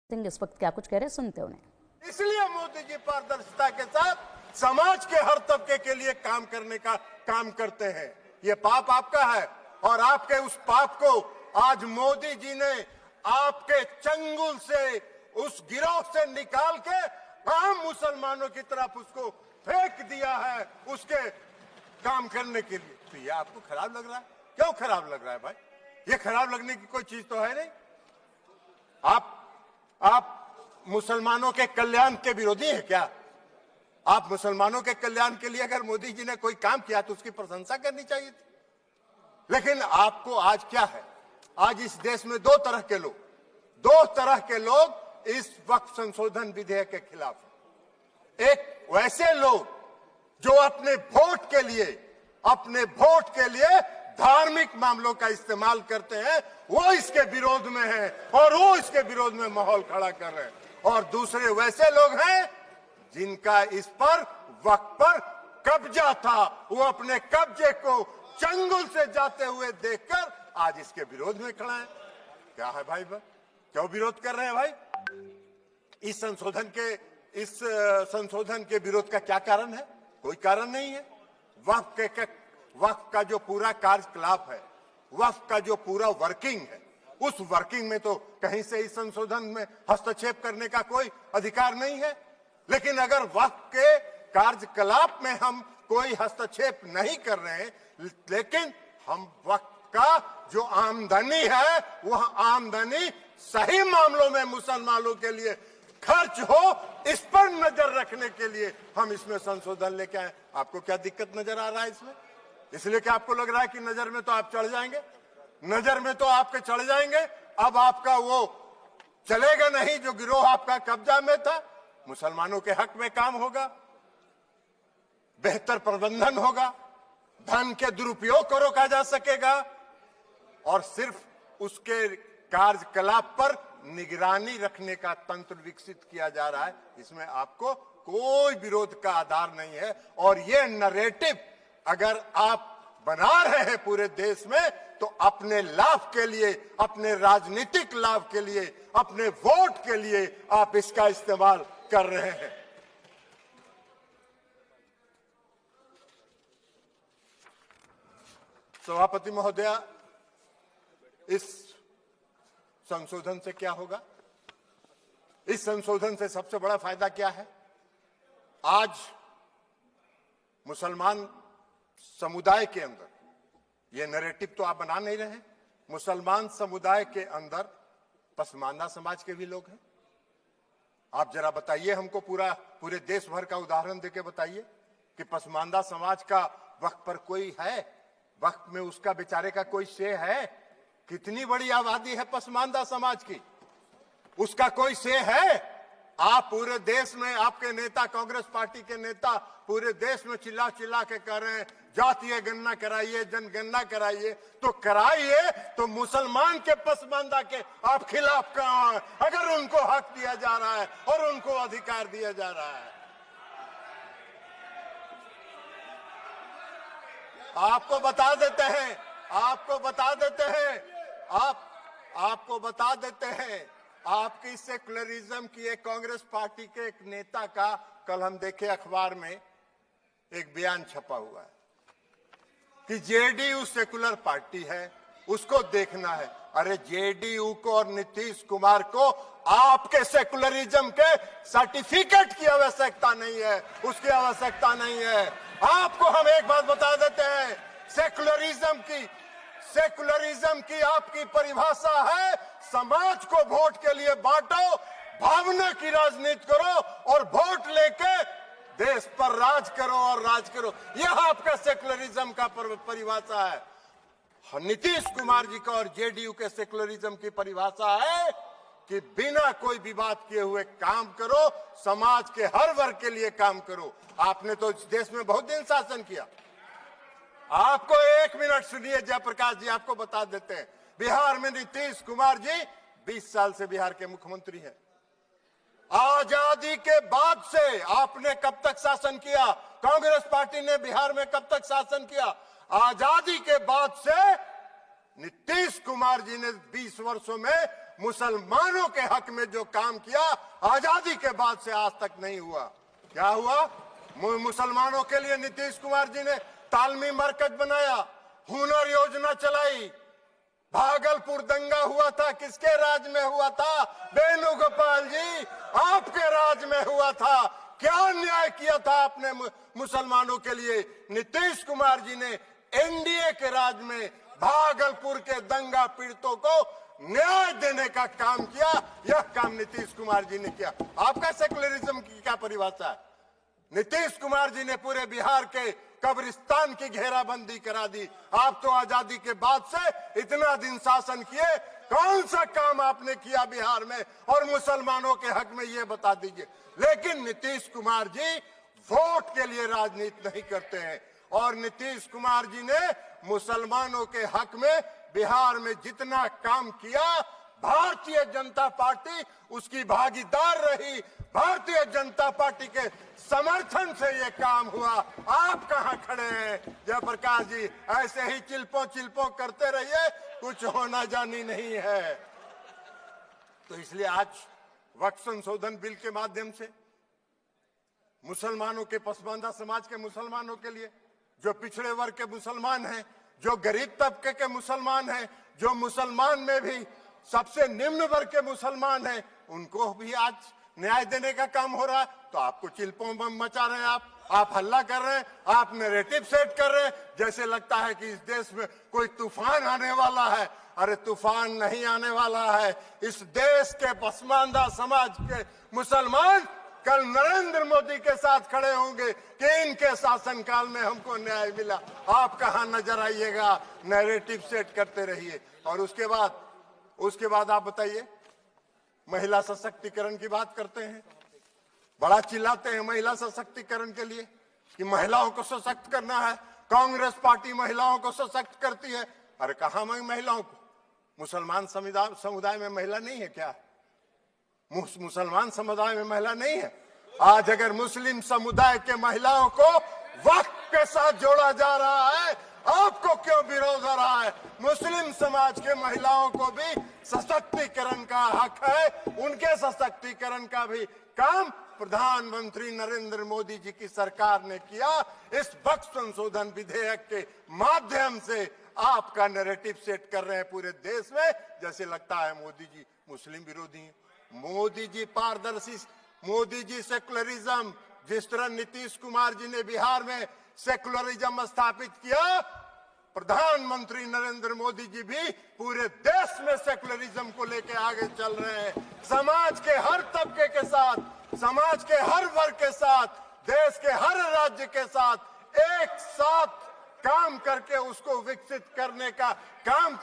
सिंह इस वक्त क्या कुछ कह रहे हैं, सुनते उन्हें। इसलिए मोदी जी पारदर्शिता के साथ समाज के हर तबके के लिए काम करने का काम करते हैं। ये पाप आपका है और आपके उस पाप को आज मोदी जी ने आपके चंगुल से, उस गिरोह से निकाल के आम मुसलमानों की तरफ उसको फेंक दिया है उसके काम करने के लिए। तो ये आपको खराब लग रहा है? क्यों खराब लग रहा है भाई? ये खराब लगने की कोई चीज तो है नहीं। आप मुसलमानों के कल्याण के विरोधी हैं क्या? आप मुसलमानों के कल्याण के लिए अगर मोदी जी ने कोई काम किया तो उसकी प्रशंसा करनी चाहिए थी। लेकिन आपको आज क्या है, आज इस देश में दो तरह के लोग इस वक्त संशोधन विधेयक के खिलाफ हैं। एक वैसे लोग जो अपने वोट के लिए धार्मिक मामलों का इस्तेमाल करते हैं, वो इसके विरोध में हैं और वो इसके विरोध में माहौल खड़ा कर रहे हैं। और दूसरे वैसे लोग हैं जिनका इस पर वक्त पर कब्जा था, वो अपने कब्जे को चंगुल से जाते हुए देखकर आज इसके विरोध में खड़ा है। क्या है भाई? क्यों विरोध कर रहे हैं भाई? इस संशोधन के विरोध का क्या कारण है? कोई कारण नहीं है। वक्फ का जो पूरा कार्यकलाप है, वक्फ का जो पूरा वर्किंग है, उस वर्किंग में तो कहीं से इस संशोधन में हस्तक्षेप करने का कोई अधिकार नहीं है। लेकिन अगर वक्फ के कार्यकलाप में हम कोई हस्तक्षेप नहीं कर रहे हैं, लेकिन हम वक्फ का जो आमदनी है, वह आमदनी सही मामलों में मुसलमानों के लिए खर्च हो, इस पर नजर रखने के लिए हम इसमें संशोधन लेके आए। आपको क्या दिक्कत नजर आ रहा है इसमें? इसलिए क्या आपको लग रहा है कि नजर में तो आप चढ़ जाएंगे? नजर में तो आपके चढ़ जाएंगे। अब आपका वो चलेगा नहीं जो गिरोह आपका कब्जा में था। मुसलमानों के हक में काम होगा, बेहतर प्रबंधन होगा, धन के दुरुपयोग को रोका जा सकेगा और सिर्फ उसके कार्यकलाप पर निगरानी रखने का तंत्र विकसित किया जा रहा है। इसमें आपको कोई विरोध का आधार नहीं है। और ये नैरेटिव अगर आप बना रहे हैं पूरे देश में, तो अपने लाभ के लिए, अपने राजनीतिक लाभ के लिए, अपने वोट के लिए आप इसका इस्तेमाल कर रहे हैं। सभापति महोदया, इस संशोधन से क्या होगा? इस संशोधन से सबसे बड़ा फायदा क्या है? आज मुसलमान समुदाय के अंदर, ये नैरेटिव तो आप बना नहीं रहे हैं, मुसलमान समुदाय के अंदर पसमानदा समाज के भी लोग हैं। आप जरा बताइए हमको, पूरे देश भर का उदाहरण देके बताइए कि पसमानदा समाज का वक्त पर कोई है? वक्त में उसका बेचारे का कोई से है? कितनी बड़ी आबादी है पसमानदा समाज की, उसका कोई से है? आप पूरे देश में, आपके नेता, कांग्रेस पार्टी के नेता पूरे देश में चिल्ला चिल्ला के कह रहे हैं जातीय गणना कराइए, जनगणना कराइए। तो कराइए, तो मुसलमान के पसमानदा के आप खिलाफ कहां हैं? अगर उनको हक दिया जा रहा है और उनको अधिकार दिया जा रहा है। आपको बता देते हैं आपकी सेकुलरिज्म की एक कांग्रेस पार्टी के एक नेता का कल हम देखे अखबार में एक बयान छपा हुआ है कि जेडीयू सेकुलर पार्टी है, उसको देखना है। अरे जेडीयू को और नीतीश कुमार को आपके सेकुलरिज्म के सर्टिफिकेट की आवश्यकता नहीं है, उसकी आवश्यकता नहीं है। आपको हम एक बात बता देते हैं, सेकुलरिज्म की आपकी परिभाषा है समाज को वोट के लिए बांटो, भावना की राजनीति करो और वोट लेके देश पर राज करो और राज करो। यह आपका सेकुलरिज्म का परिभाषा है। नीतीश कुमार जी का और जेडीयू के सेकुलरिज्म की परिभाषा है कि बिना कोई विवाद किए हुए काम करो, समाज के हर वर्ग के लिए काम करो। आपने तो इस देश में बहुत दिन शासन किया। आपको एक मिनट सुनिए, जयप्रकाश जी आपको बता देते हैं, बिहार में नीतीश कुमार जी 20 साल से बिहार के मुख्यमंत्री हैं। आजादी के बाद से आपने कब तक शासन किया? कांग्रेस पार्टी ने बिहार में कब तक शासन किया? आजादी के बाद से नीतीश कुमार जी ने 20 वर्षों में मुसलमानों के हक में जो काम किया आजादी के बाद से आज तक नहीं हुआ। क्या हुआ? मुसलमानों के लिए नीतीश कुमार जी ने तालमी मरकज बनाया, हुनर योजना चलाई। भागलपुर दंगा हुआ था, किसके राज में हुआ था? वेणुगोपाल जी, आपके राज में हुआ था। क्या न्याय किया था आपने मुसलमानों के लिए? नीतीश कुमार जी ने एनडीए के राज में भागलपुर के दंगा पीड़ितों को न्याय देने का काम किया। यह काम नीतीश कुमार जी ने किया। आपका सेकुलरिज्म की क्या परिभाषा है? नीतीश कुमार जी ने पूरे बिहार के कब्रिस्तान की घेराबंदी करा दी। आप तो आजादी के बाद से इतना दिन शासन किए, कौन सा काम आपने किया बिहार में और मुसलमानों के हक में, ये बता दीजिए। लेकिन नीतीश कुमार जी वोट के लिए राजनीति नहीं करते हैं और नीतीश कुमार जी ने मुसलमानों के हक में बिहार में जितना काम किया, भारतीय जनता पार्टी उसकी भागीदार रही। भारतीय जनता पार्टी के समर्थन से ये काम हुआ। आप कहां खड़े हैं जयप्रकाश जी? ऐसे ही चिल्पो करते रहिए, कुछ होना जानी नहीं है। तो इसलिए आज वक्फ संशोधन बिल के माध्यम से मुसलमानों के, पसमानदा समाज के मुसलमानों के लिए, जो पिछड़े वर्ग के मुसलमान हैं, जो गरीब तबके के मुसलमान हैं, जो मुसलमान में भी सबसे निम्न वर्ग के मुसलमान हैं, उनको भी आज न्याय देने का काम हो रहा है। तो आपको चिल्पों बम मचा रहे हैं, आप हल्ला कर रहे हैं, आप नैरेटिव सेट कर रहे हैं, जैसे लगता है कि इस देश में कोई तूफान आने वाला है। अरे तूफान नहीं आने वाला है। इस देश के पसमानदा समाज के मुसलमान कल नरेंद्र मोदी के साथ खड़े होंगे कि इनके शासनकाल में हमको न्याय मिला। आप कहां नजर आइएगा? नैरेटिव सेट करते रहिए। और उसके बाद आप बताइए, महिला सशक्तिकरण की बात करते हैं, बड़ा चिल्लाते हैं महिला सशक्तिकरण के लिए कि महिलाओं को सशक्त करना है। कांग्रेस पार्टी महिलाओं को सशक्त करती है। अरे कहां महिलाओं को? मुसलमान समुदाय में महिला नहीं है क्या? मुसलमान समुदाय में महिला नहीं है? आज अगर मुस्लिम समुदाय के महिलाओं को वक्फ के साथ जोड़ा जा रहा है, आपको क्यों विरोध हो रहा है? मुस्लिम समाज के महिलाओं को भी सशक्तिकरण का हक है। उनके सशक्तिकरण का भी काम प्रधानमंत्री नरेंद्र मोदी जी की सरकार ने किया। इस वक्फ संशोधन विधेयक के माध्यम से आपका नैरेटिव सेट कर रहे हैं पूरे देश में, जैसे लगता है मोदी जी मुस्लिम विरोधी हैं। मोदी जी पारदर्शी, मोदी जी सेकुलरिज्म, जिस तरह नीतीश कुमार जी ने बिहार में सेकुलरिज्म स्थापित किया, प्रधानमंत्री नरेंद्र मोदी जी भी पूरे देश में सेकुलरिज्म को लेकर आगे चल रहे हैं। समाज के हर तबके के साथ, समाज के हर वर्ग के साथ, देश के हर राज्य के साथ एक साथ काम करके उसको विकसित करने का काम